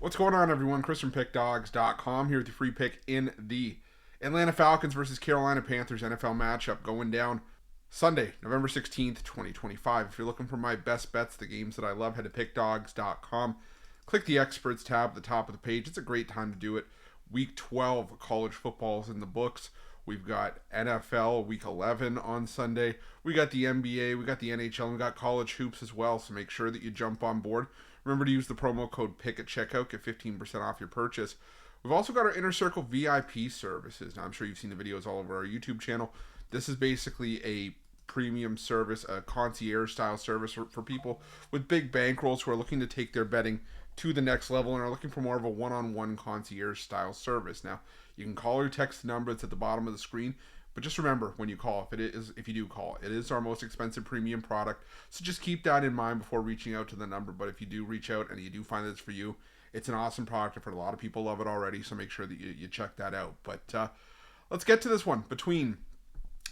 What's going on, everyone? Chris from Pickdawgz.com here with your free pick in the Atlanta Falcons versus Carolina Panthers NFL matchup going down Sunday, November 16th, 2025. If you're looking for my best bets, the games that I love, head to Pickdawgz.com. Click the Experts tab at the top of the page. It's a great time to do it. Week 12 college football is in the books. We've got NFL Week 11 on Sunday. We got the NBA, we got the NHL, and we got college hoops as well, so make sure that you jump on board. Remember to use the promo code PICK at checkout, get 15% off your purchase. We've also got our Inner Circle VIP services. Now, I'm sure you've seen the videos all over our YouTube channel. This is basically a premium service, a concierge-style service for people with big bankrolls who are looking to take their betting to the next level and are looking for more of a one-on-one concierge-style service. Now, you can call or text the number that's at the bottom of the screen. But just remember, when you call, if you do call, it is our most expensive premium product. So just keep that in mind before reaching out to the number. But if you do reach out and you do find that it's for you, it's an awesome product. I've heard a lot of people love it already, so make sure that you check that out. But let's get to this one between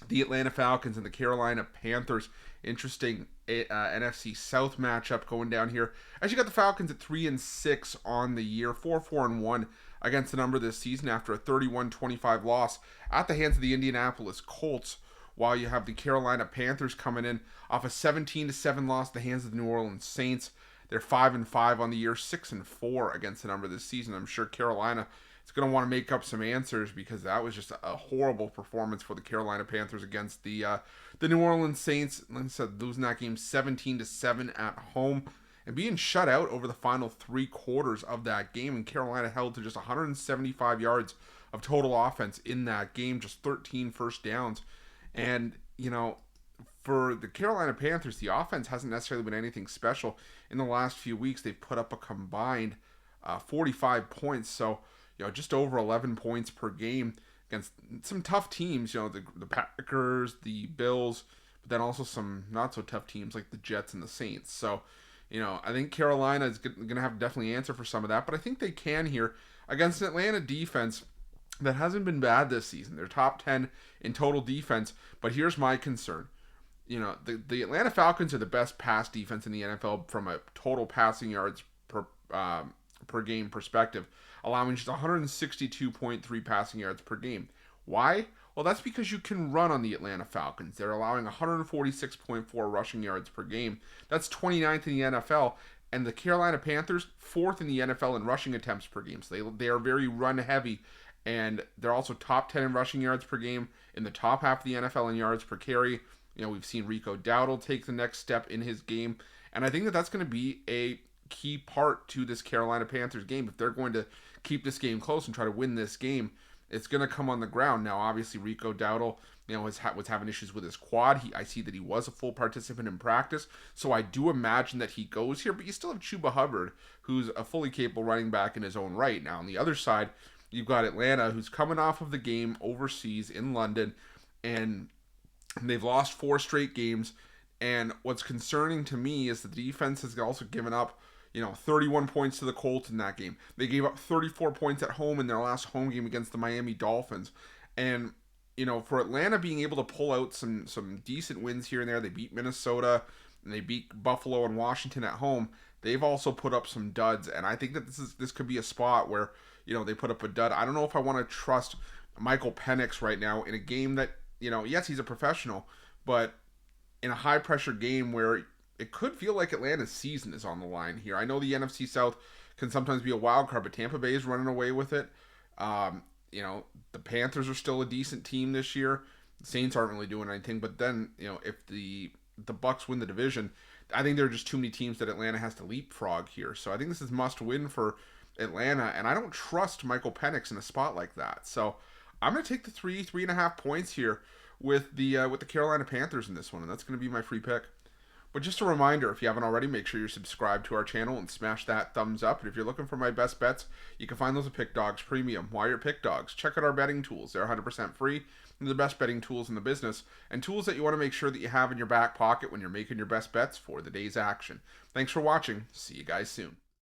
the Atlanta Falcons and the Carolina Panthers. Interesting NFC South matchup going down here. As you got the Falcons at 3-6 on the year, 4-4-1 against the number this season after a 31-25 loss at the hands of the Indianapolis Colts, while you have the Carolina Panthers coming in off a 17-7 loss at the hands of the New Orleans Saints. They're 5-5 on the year, 6-4 against the number this season. I'm sure Carolina is going to want to make up some answers because that was just a horrible performance for the Carolina Panthers against the New Orleans Saints. Like I said, losing that game 17-7 at home and being shut out over the final 3 quarters of that game. And Carolina held to just 175 yards of total offense in that game, just 13 first downs. And, for the Carolina Panthers, the offense hasn't necessarily been anything special. In the last few weeks, they've put up a combined 45 points. So, just over 11 points per game against some tough teams, the Packers, the Bills, but then also some not so tough teams like the Jets and the Saints. So, I think Carolina is going to have to definitely answer for some of that, but I think they can here against an Atlanta defense that hasn't been bad this season. They're top 10 in total defense, but here's my concern. The Atlanta Falcons are the best pass defense in the NFL from a total passing yards per game perspective, allowing just 162.3 passing yards per game. Why? Well, that's because you can run on the Atlanta Falcons. They're allowing 146.4 rushing yards per game. That's 29th in the NFL. And the Carolina Panthers, 4th in the NFL in rushing attempts per game. So they are very run heavy. And they're also top 10 in rushing yards per game, in the top half of the NFL in yards per carry. We've seen Rico Dowdle take the next step in his game. And I think that that's going to be a key part to this Carolina Panthers game. If they're going to keep this game close and try to win this game, it's going to come on the ground. Now, obviously, Rico Dowdle, was having issues with his quad. I see that he was a full participant in practice, so I do imagine that he goes here. But you still have Chuba Hubbard, who's a fully capable running back in his own right. Now, on the other side, you've got Atlanta, who's coming off of the game overseas in London, and they've lost 4 straight games. And what's concerning to me is the defense has also given up 31 points to the Colts in that game. They gave up 34 points at home in their last home game against the Miami Dolphins. And, for Atlanta being able to pull out some decent wins here and there, they beat Minnesota and they beat Buffalo and Washington at home. They've also put up some duds. And I think that this could be a spot where, they put up a dud. I don't know if I want to trust Michael Penix right now in a game that, yes, he's a professional, but in a high-pressure game where it could feel like Atlanta's season is on the line here. I know the NFC South can sometimes be a wild card, but Tampa Bay is running away with it. The Panthers are still a decent team this year. The Saints aren't really doing anything, but then, if the Bucs win the division, I think there are just too many teams that Atlanta has to leapfrog here. So I think this is must-win for Atlanta, and I don't trust Michael Penix in a spot like that. So I'm going to take the 3.5 points here with the Carolina Panthers in this one, and that's going to be my free pick. But just a reminder, if you haven't already, make sure you're subscribed to our channel and smash that thumbs up. And if you're looking for my best bets, you can find those at Pickdawgz Premium. While you're at Pickdawgz, check out our betting tools. They're 100% free. They're the best betting tools in the business, and tools that you want to make sure that you have in your back pocket when you're making your best bets for the day's action. Thanks for watching. See you guys soon.